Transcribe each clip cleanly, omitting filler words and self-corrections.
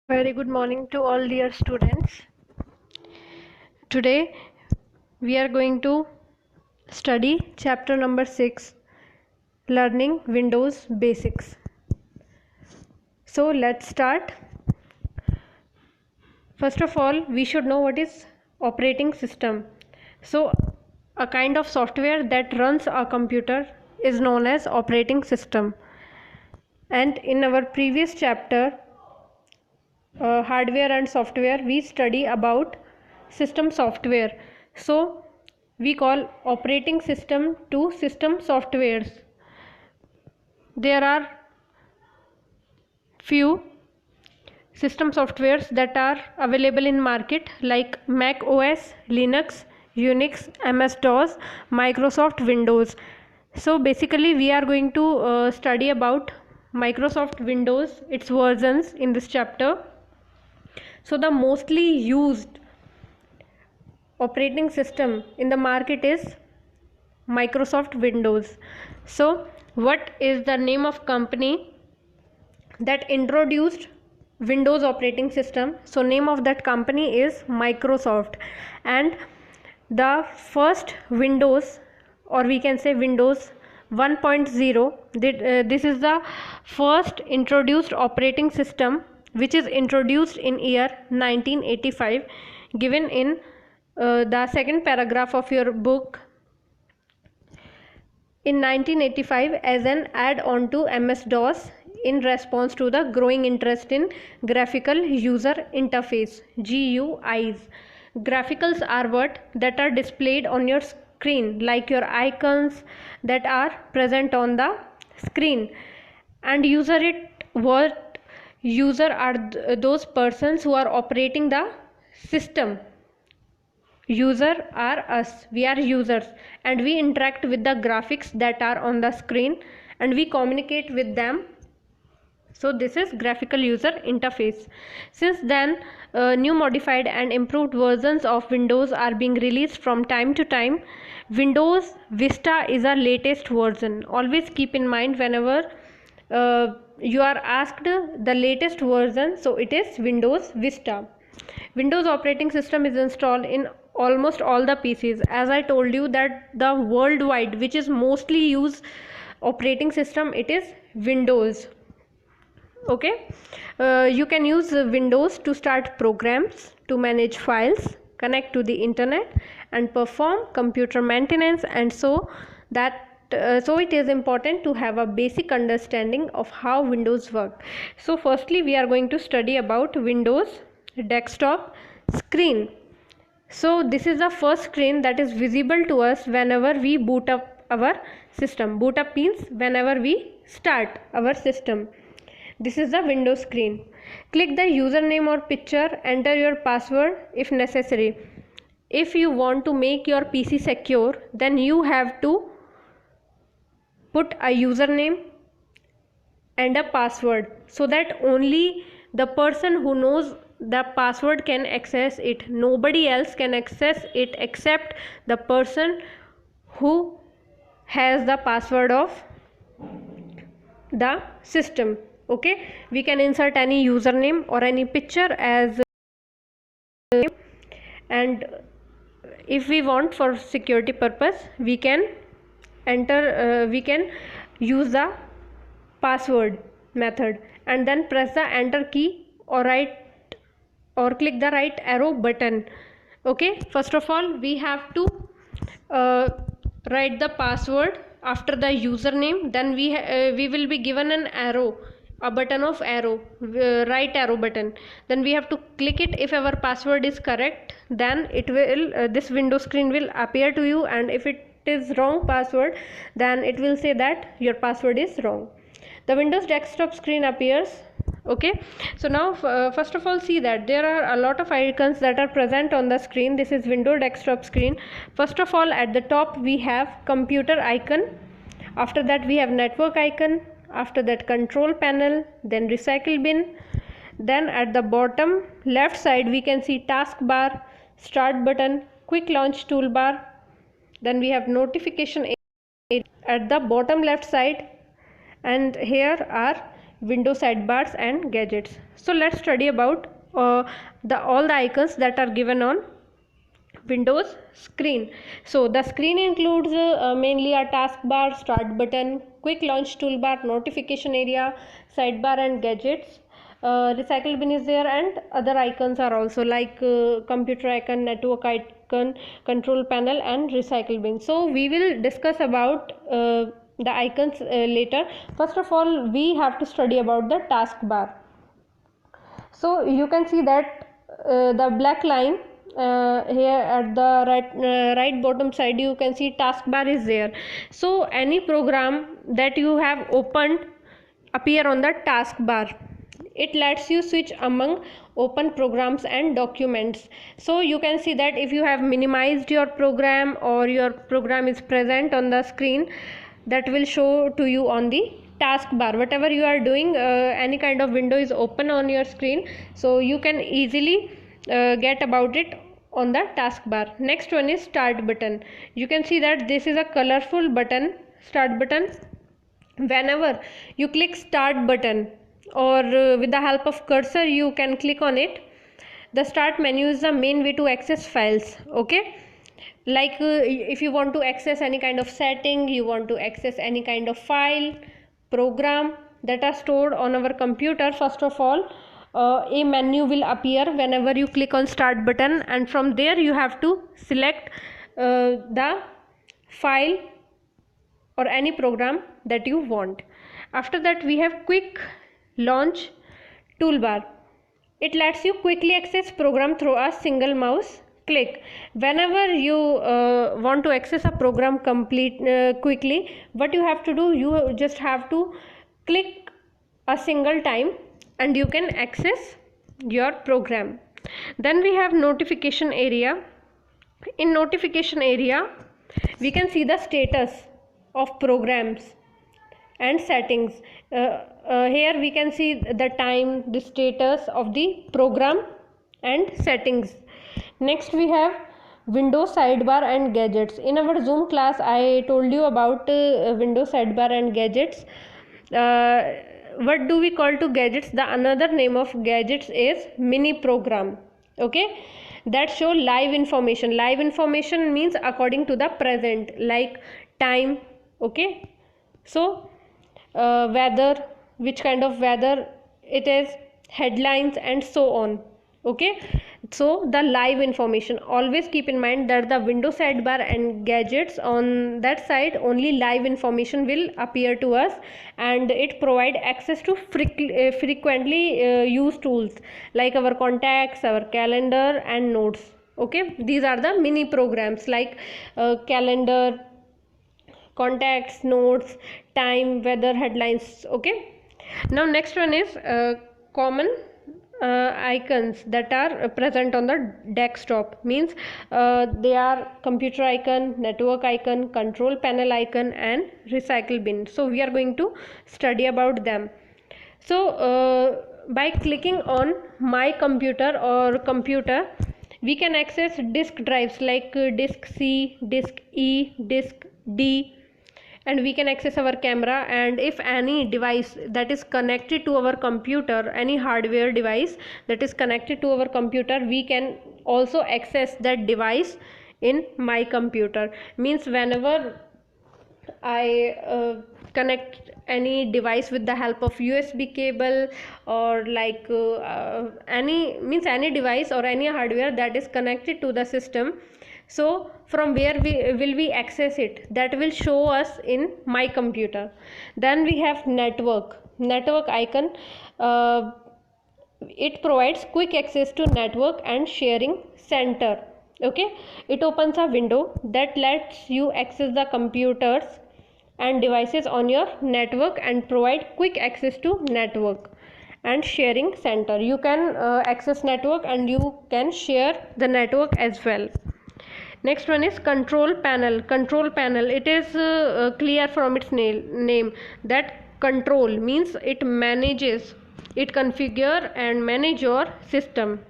Very good morning to all dear students. Today we are going to study chapter number 6, Learning Windows Basics. So let's start. First of all, we should know what is operating system. So a kind of software that runs a computer is known as operating system. And in our previous chapter, hardware and software, we study about system software. So we call operating system to system softwares. There are few system softwares that are available in market like Mac OS, Linux, Unix, MS-DOS, Microsoft Windows. So basically we are going to study about Microsoft Windows, its versions in this chapter. So the mostly used operating system in the market is Microsoft Windows. So what is the name of company that introduced Windows operating system? So name of that company is Microsoft, and the first Windows, or we can say Windows 1.0, this is the first introduced operating system which is introduced in year 1985, given in the second paragraph of your book. In 1985, as an add-on to MS-DOS in response to the growing interest in graphical user interface GUIs. Graphics are what that are displayed on your screen, like your icons that are present on the screen, and user are those persons who are operating the system. User are us, we are users, and we interact with the graphics that are on the screen and we communicate with them. So this is graphical user interface. Since then, new modified and improved versions of Windows are being released from time to time. Windows Vista is a latest version. Always keep in mind whenever you are asked the latest version, so it is Windows Vista. Windows operating system is installed in almost all the PCs. As I told you that the worldwide which is mostly used operating system, it is Windows. Okay, you can use Windows to start programs, to manage files, connect to the internet, and perform computer maintenance, and so it is important to have a basic understanding of how Windows work. So firstly we are going to study about Windows desktop screen. So this is the first screen that is visible to us whenever we boot up our system. Boot up means whenever we start our system. This is the Windows screen. Click the username or picture, enter your password if necessary. If you want to make your PC secure, then you have to put a username and a password, so that only the person who knows the password can access it. Nobody else can access it except the person who has the password of the system. Okay, we can insert any username or any picture as, and if we want for security purpose we can use the password method, and then press the enter key or click the right arrow button. Okay, first of all we have to write the password after the username, then we will be given an arrow, a button of arrow, right arrow button, then we have to click it. If our password is correct, then it will this window screen will appear to you, and if it is wrong password, then it will say that your password is wrong. The Windows desktop screen appears. Okay, so now first of all see that there are a lot of icons that are present on the screen. This is Windows desktop screen. First of all, at the top we have computer icon, after that we have network icon, after that control panel, then recycle bin, then at the bottom left side we can see taskbar, start button, quick launch toolbar, then we have notification at the bottom left side, and here are window sidebars and gadgets. So let's study about all the icons that are given on Windows screen. So the screen includes mainly a taskbar, start button, quick launch toolbar, notification area, sidebar and gadgets. Recycle bin is there, and other icons are also like computer icon, network icon, control panel and recycle bin. So we will discuss about the icons later. First of all, we have to study about the taskbar. So you can see that the black line here at the right bottom side, you can see taskbar is there. So any program that you have opened appear on the taskbar. It lets you switch among open programs and documents. So you can see that if you have minimized your program or your program is present on the screen, that will show to you on the taskbar. Whatever you are doing, any kind of window is open on your screen, so you can easily get about it on the taskbar. Next one is start button. You can see that this is a colorful button, start button. Whenever you click start button or with the help of cursor you can click on it, the start menu is the main way to access files. Okay, like if you want to access any kind of setting, you want to access any kind of file, program that are stored on our computer, first of all a menu will appear whenever you click on start button, and from there you have to select the file or any program that you want. After that we have quick launch toolbar. It lets you quickly access program through a single mouse click. Whenever you want to access a program quickly, what you have to do, you just have to click a single time and you can access your program. Then we have notification area. In notification area we can see the status of programs and settings. Here we can see the time, the status of the program and settings. Next we have window sidebar and gadgets. In our Zoom class I told you about window sidebar and gadgets. What do we call to gadgets? The another name of gadgets is mini program. Okay, that show live information. Live information means according to the present, like time. Okay, so weather, which kind of weather it is, headlines and so on. Okay, so the live information, always keep in mind that the window sidebar and gadgets, on that side only live information will appear to us, and it provide access to frequently used tools like our contacts, our calendar and notes. Okay, these are the mini programs like calendar, contacts, notes, time, weather, headlines. Okay, now next one is common icons that are present on the desktop. Means they are computer icon, network icon, control panel icon and recycle bin. So we are going to study about them. So by clicking on my computer or computer, we can access disk drives like disk C, disk E, disk D, and we can access our camera. And if any device that is connected to our computer, any hardware device that is connected to our computer, we can also access that device in my computer. Means whenever I connect any device with the help of USB cable, or like any device or any hardware that is connected to the system, so from where we access it, that will show us in my computer. Then we have network icon. It provides quick access to network and sharing center. Okay, it opens a window that lets you access the computers and devices on your network and provide quick access to network and sharing center. You can access network and you can share the network as well. Next one is control panel. Control panel, it is clear from its name that control means it manages, it configure and manage your system.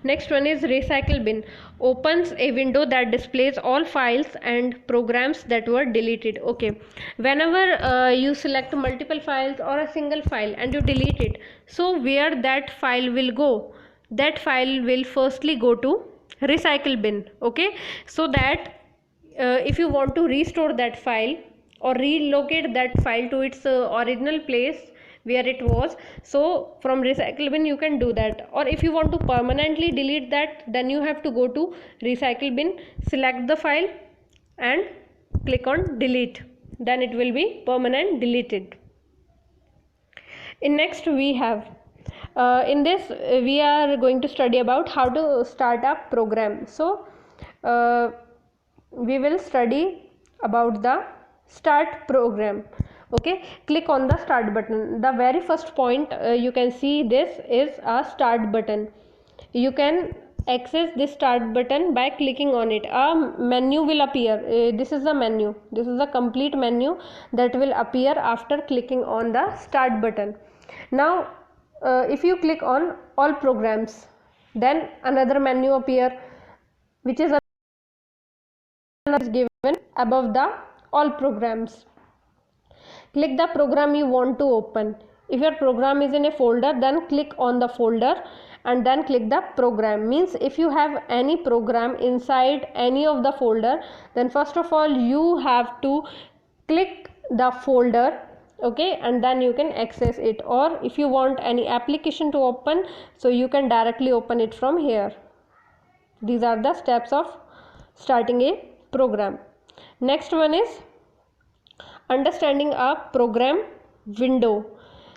Next one is recycle bin. Opens a window that displays all files and programs that were deleted. Okay, whenever you select multiple files or a single file and you delete it, so where that file will go? That file will firstly go to recycle bin. Okay, so that if you want to restore that file or relocate that file to its original place where it was, so from recycle bin you can do that. Or if you want to permanently delete that, then you have to go to recycle bin, select the file and click on delete, then it will be permanent deleted. In next we have in this we are going to study about how to start a program. So we will study about the start program. Okay, click on the start button. The very first point you can see this is a start button. You can access this start button by clicking on it. A menu will appear. This is the menu. This is the complete menu that will appear after clicking on the start button. Now if you click on all programs, then another menu appear, which is given above the all programs. Click the program you want to open. If your program is in a folder, then click on the folder and then click the program. Means if you have any program inside any of the folder, then first of all you have to click the folder, okay, and then you can access it. Or if you want any application to open, so you can directly open it from here. These are the steps of starting a program. Next one is understanding a program window.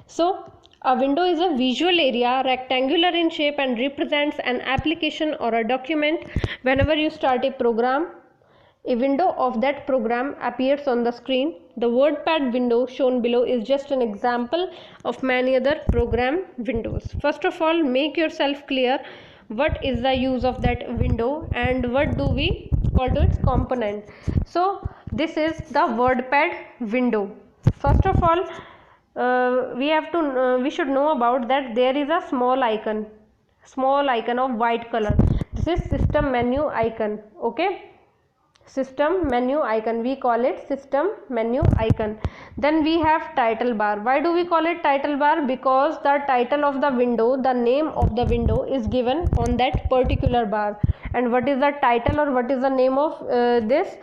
So a window is a visual area, rectangular in shape, and represents an application or a document. Whenever you start a program, a window of that program appears on the screen. The WordPad window shown below is just an example of many other program windows. First of all, make yourself clear what is the use of that window and what do we call to its component. So this is the WordPad window. First of all, we should know about that there is a small icon of white color. This is system menu icon. Okay, system menu icon, we call it system menu icon. Then we have title bar. Why do we call it title bar? Because the title of the window, the name of the window is given on that particular bar. And what is the title or what is the name of this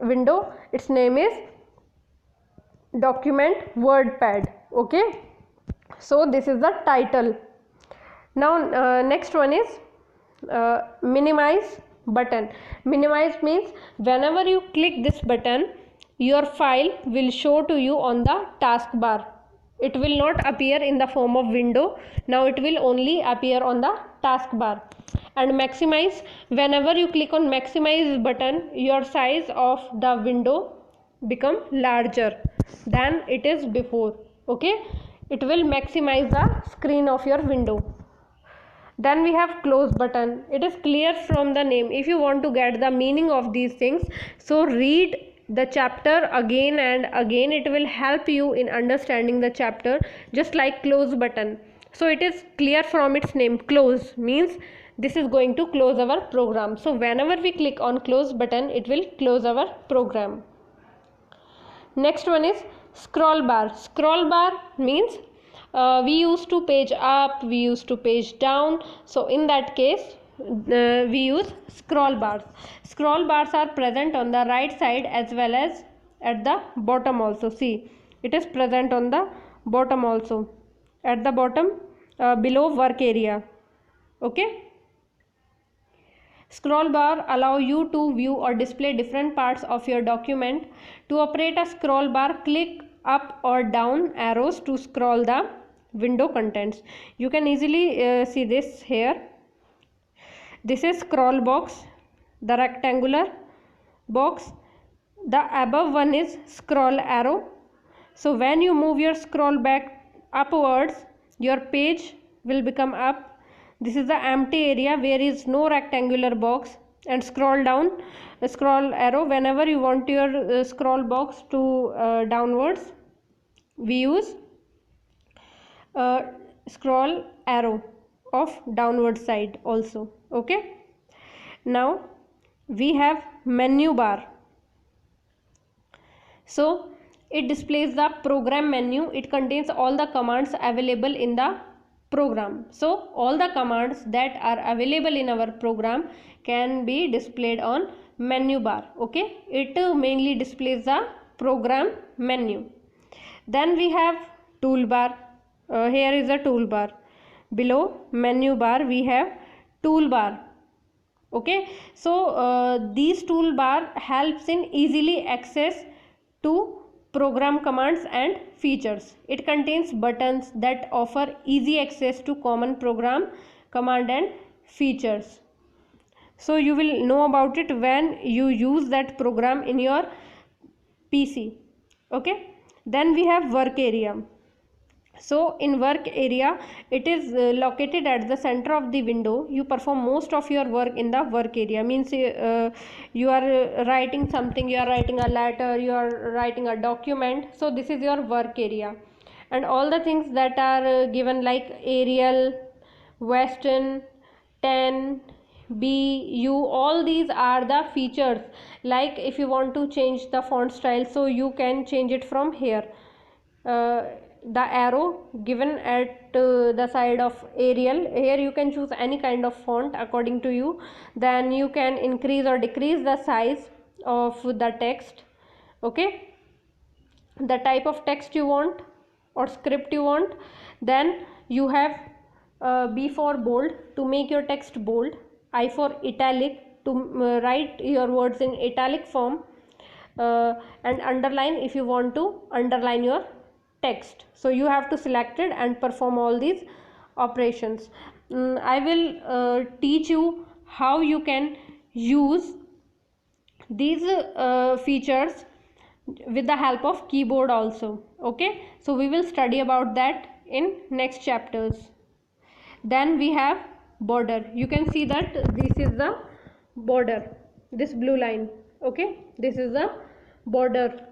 window? Its name is document WordPad. Okay, so this is the title. Now next one is minimize button. Minimize means whenever you click this button, your file will show to you on the taskbar. It will not appear in the form of window. Now it will only appear on the taskbar. And maximize, whenever you click on maximize button, your size of the window become larger than it is before. Okay, it will maximize the screen of your window. Then we have close button. It is clear from the name. If you want to get the meaning of these things, so read the chapter again and again. It will help you in understanding the chapter, just like close button. So it is clear from its name. Close means this is going to close our program. So whenever we click on close button, it will close our program. Next one is scroll bar. Scroll bar means we used to page up, we used to page down. So in that case we use scroll bars. Scroll bars are present on the right side as well as at the bottom also. See, it is present on the bottom also, at the bottom below work area. Okay, scroll bar allow you to view or display different parts of your document. To operate a scroll bar, click up or down arrows to scroll the window contents. You can easily see this here. This is scroll box, the rectangular box. The above one is scroll arrow. So when you move your scroll back upwards, your page will become up. This is the empty area where is no rectangular box. And scroll down, scroll arrow. Whenever you want your scroll box to downwards, we use scroll arrow. of downward side also. Okay, now we have menu bar. So it displays the program menu. It contains all the commands available in the program. So all the commands that are available in our program can be displayed on menu bar. Okay, it mainly displays the program menu. Then we have toolbar. Here is a toolbar. Below menu bar we have toolbar. Okay, so these toolbar helps in easily access to program commands and features. It contains buttons that offer easy access to common program command and features. So you will know about it when you use that program in your PC. Okay, then we have work area. So in work area, it is located at the center of the window. You perform most of your work in the work area. Means you are writing something, you are writing a letter, you are writing a document. So this is your work area, and all the things that are given like Arial, Western, 10, BU, all these are the features. Like if you want to change the font style, so you can change it from here. The arrow given at the side of Arial, here you can choose any kind of font according to you. Then you can increase or decrease the size of the text. Okay, the type of text you want or script you want. Then you have B for bold, to make your text bold. I for italic, to write your words in italic form. And underline, if you want to underline your text. So you have to select it and perform all these operations. I will teach you how you can use these features with the help of keyboard also. Okay, so we will study about that in next chapters. Then we have border. You can see that this is the border, this blue line. Okay, this is the border.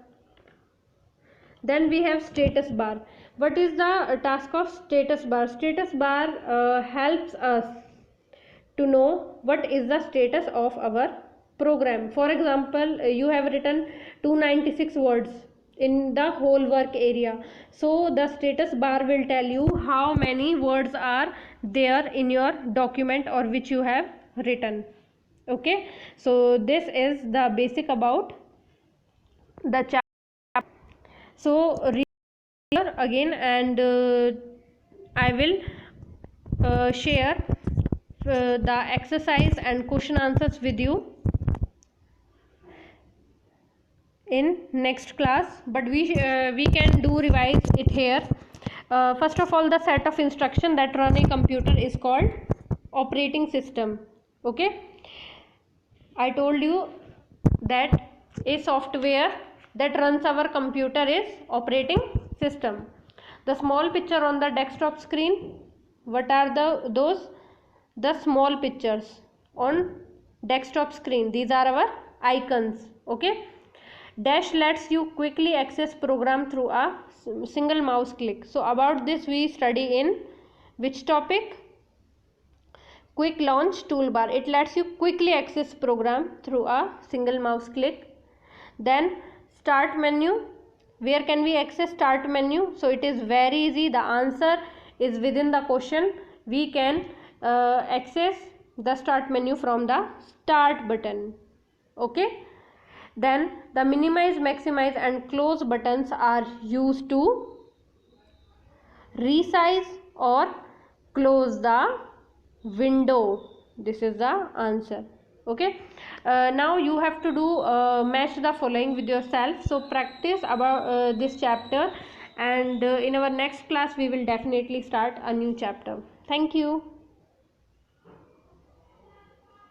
Then we have status bar. What is the task of status bar? Status bar helps us to know what is the status of our program. For example, you have written 296 words in the whole work area. So the status bar will tell you how many words are there in your document or which you have written. Okay, so this is the basic about the chapter. So read here again, and I will share the exercise and question answers with you in next class, but we can do revise it here. First of all, the set of instruction that run a computer is called operating system. Okay, I told you that a software that runs our computer is operating system. The small picture on the desktop screen, what are those? The small pictures on desktop screen, these are our icons. Okay, dash lets you quickly access program through a single mouse click. So about this we study in which topic? Quick launch toolbar. It lets you quickly access program through a single mouse click. Then start menu. Where can we access start menu? So it is very easy. The answer is within the question. We can access the start menu from the start button. Okay. Then the minimize, maximize and close buttons are used to resize or close the window. This is the answer. Okay, now you have to do match the following with yourself. So practice about this chapter, and in our next class we will definitely start a new chapter. Thank you.